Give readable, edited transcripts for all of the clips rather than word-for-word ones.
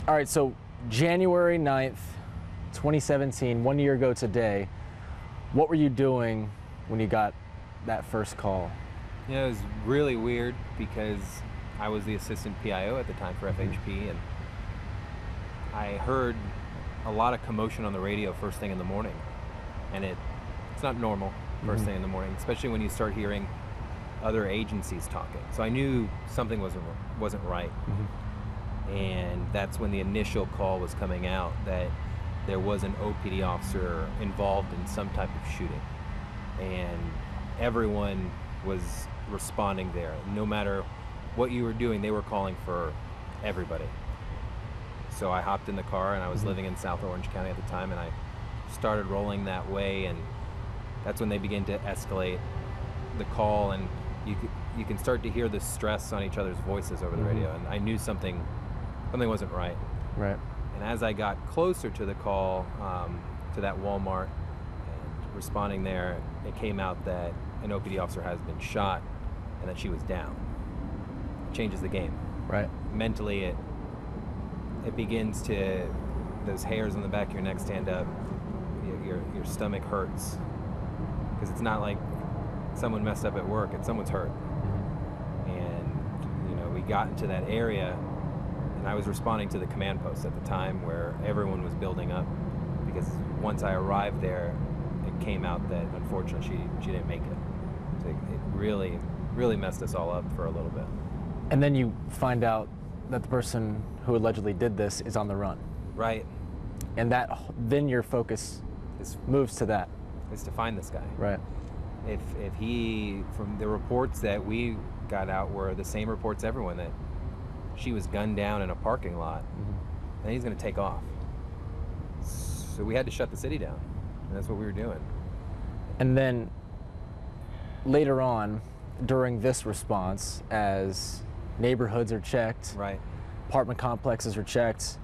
All right, so January 9th, 2017, 1 year ago today, what were you doing when you got that first call? Yeah, it was really weird because I was the assistant PIO at the time for FHP, and I heard a lot of commotion on the radio first thing in the morning, and it's not normal first thing in the morning, especially when you start hearing other agencies talking. So I knew something wasn't right. And that's when the initial call was coming out that there was an OPD officer involved in some type of shooting. And everyone was responding there. No matter what you were doing, they were calling for everybody. So I hopped in the car, and I was living in South Orange County at the time, and I started rolling that way, and that's when they began to escalate the call, and you can start to hear the stress on each other's voices over the radio, and I knew something wasn't right. Right. And as I got closer to the call, to that Walmart, and responding there, it came out that an OPD officer has been shot and that she was down. It changes the game. Right. Mentally, it begins to, those hairs on the back of your neck stand up, your stomach hurts, because it's not like someone messed up at work, it's someone's hurt. And we got into that area, and I was responding to the command post at the time where everyone was building up, because once I arrived there, it came out that unfortunately she didn't make it. So it really, really messed us all up for a little bit. And then you find out that the person who allegedly did this is on the run. Right. And then your focus moves to that. Is to find this guy. Right. If he, from the reports that we got out were the same reports everyone, that she was gunned down in a parking lot, and he's going to take off. So we had to shut the city down, and that's what we were doing. And then later on, during this response, as neighborhoods are checked, right, apartment complexes are checked,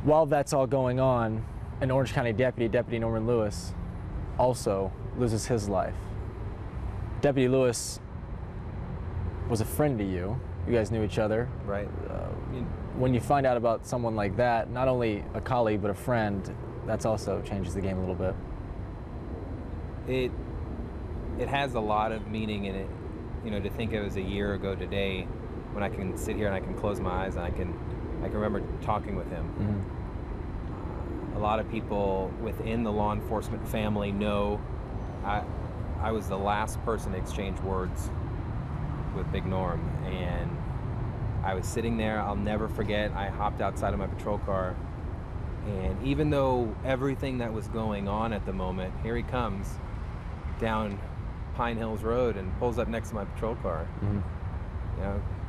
while that's all going on, an Orange County Deputy Norman Lewis, also loses his life. Deputy Lewis was a friend to you. You guys knew each other. Right. When you find out about someone like that, not only a colleague but a friend, that's also changes the game a little bit. It has a lot of meaning in it. To think it was a year ago today, when I can sit here and I can close my eyes and I can remember talking with him. A lot of people within the law enforcement family know I was the last person to exchange words with Big Norm, and I was sitting there. I'll never forget, I hopped outside of my patrol car, and even though everything that was going on at the moment, here he comes down Pine Hills Road and pulls up next to my patrol car.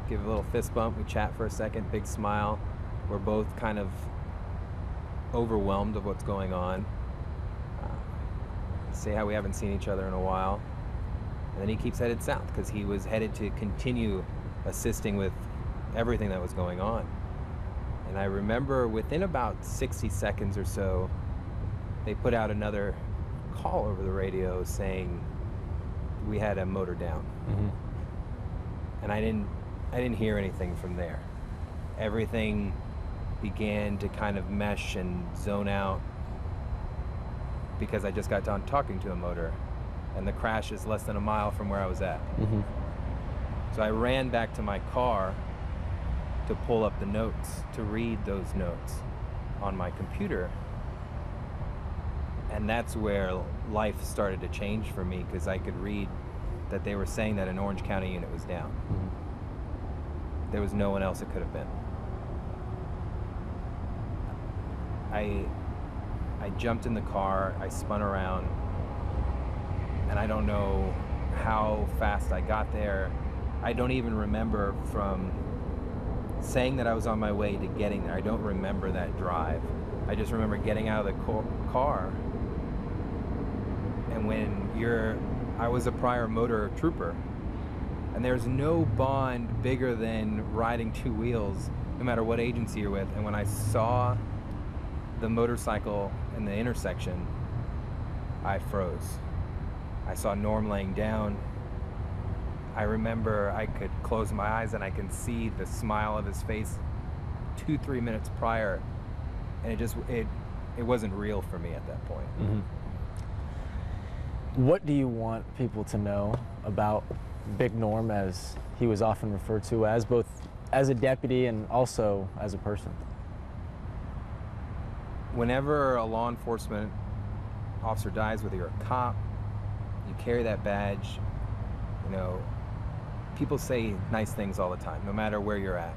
Give a little fist bump, we chat for a second, big smile. We're both kind of overwhelmed of what's going on. Say how we haven't seen each other in a while. And then he keeps headed south because he was headed to continue assisting with everything that was going on. And I remember within about 60 seconds or so, they put out another call over the radio saying we had a motor down. And I didn't hear anything from there. Everything began to kind of mesh and zone out because I just got done talking to a motor, and the crash is less than a mile from where I was at. So I ran back to my car to pull up the notes, to read those notes on my computer. And that's where life started to change for me, because I could read that they were saying that an Orange County unit was down. There was no one else it could have been. I jumped in the car, I spun around, and I don't know how fast I got there. I don't even remember from saying that I was on my way to getting there. I don't remember that drive. I just remember getting out of the car, and I was a prior motor trooper, and there's no bond bigger than riding two wheels, no matter what agency you're with. And when I saw the motorcycle in the intersection, I froze. I saw Norm laying down. I remember I could close my eyes and I can see the smile of his face 2-3 minutes prior, and it wasn't real for me at that point. Mm-hmm. What do you want people to know about Big Norm, as he was often referred to as, both as a deputy and also as a person? Whenever a law enforcement officer dies, whether you're a cop, you carry that badge, people say nice things all the time, no matter where you're at.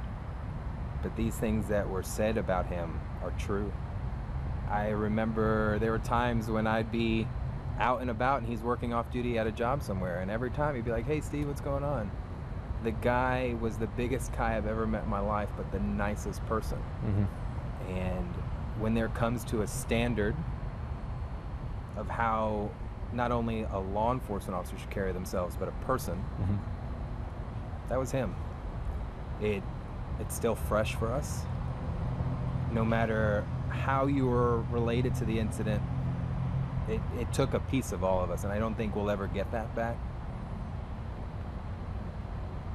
But these things that were said about him are true. I remember there were times when I'd be out and about and he's working off duty at a job somewhere, and every time he'd be like, "Hey Steve, what's going on?" The guy was the biggest guy I've ever met in my life, but the nicest person. Mm-hmm. And when there comes to a standard of how not only a law enforcement officer should carry themselves, but a person, mm-hmm. that was him. It's still fresh for us. No matter how you were related to the incident, it took a piece of all of us, and I don't think we'll ever get that back.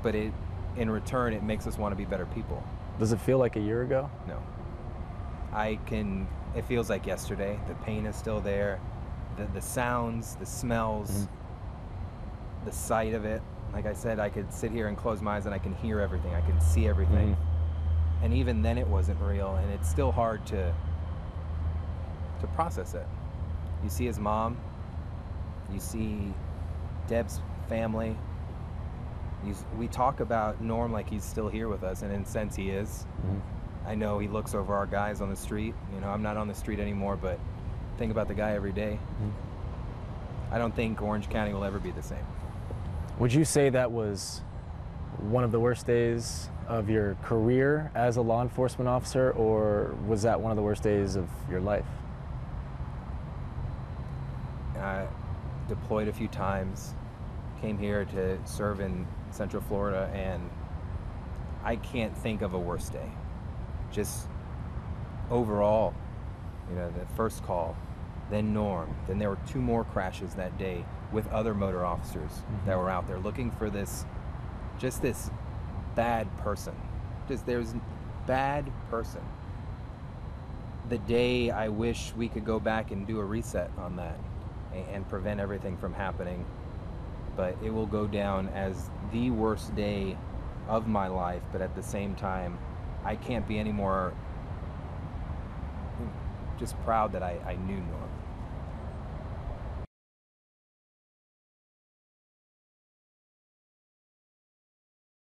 But in return, it makes us want to be better people. Does it feel like a year ago? No. It feels like yesterday. The pain is still there. The sounds, the smells, mm-hmm. the sight of it. Like I said, I could sit here and close my eyes and I can hear everything. I can see everything. Mm-hmm. And even then it wasn't real, and it's still hard to process it. You see his mom, you see Deb's family. We talk about Norm like he's still here with us, and in a sense he is. Mm-hmm. I know he looks over our guys on the street. I'm not on the street anymore, but think about the guy every day. Mm-hmm. I don't think Orange County will ever be the same. Would you say that was one of the worst days of your career as a law enforcement officer, or was that one of the worst days of your life? I deployed a few times, came here to serve in Central Florida, and I can't think of a worse day. Just overall, the first call, then Norm, then there were 2 more crashes that day with other motor officers, mm-hmm. that were out there looking for this bad person. There's bad person. The day I wish we could go back and do a reset on that and prevent everything from happening, but it will go down as the worst day of my life. But at the same time, I can't be any more just proud that I knew Norm.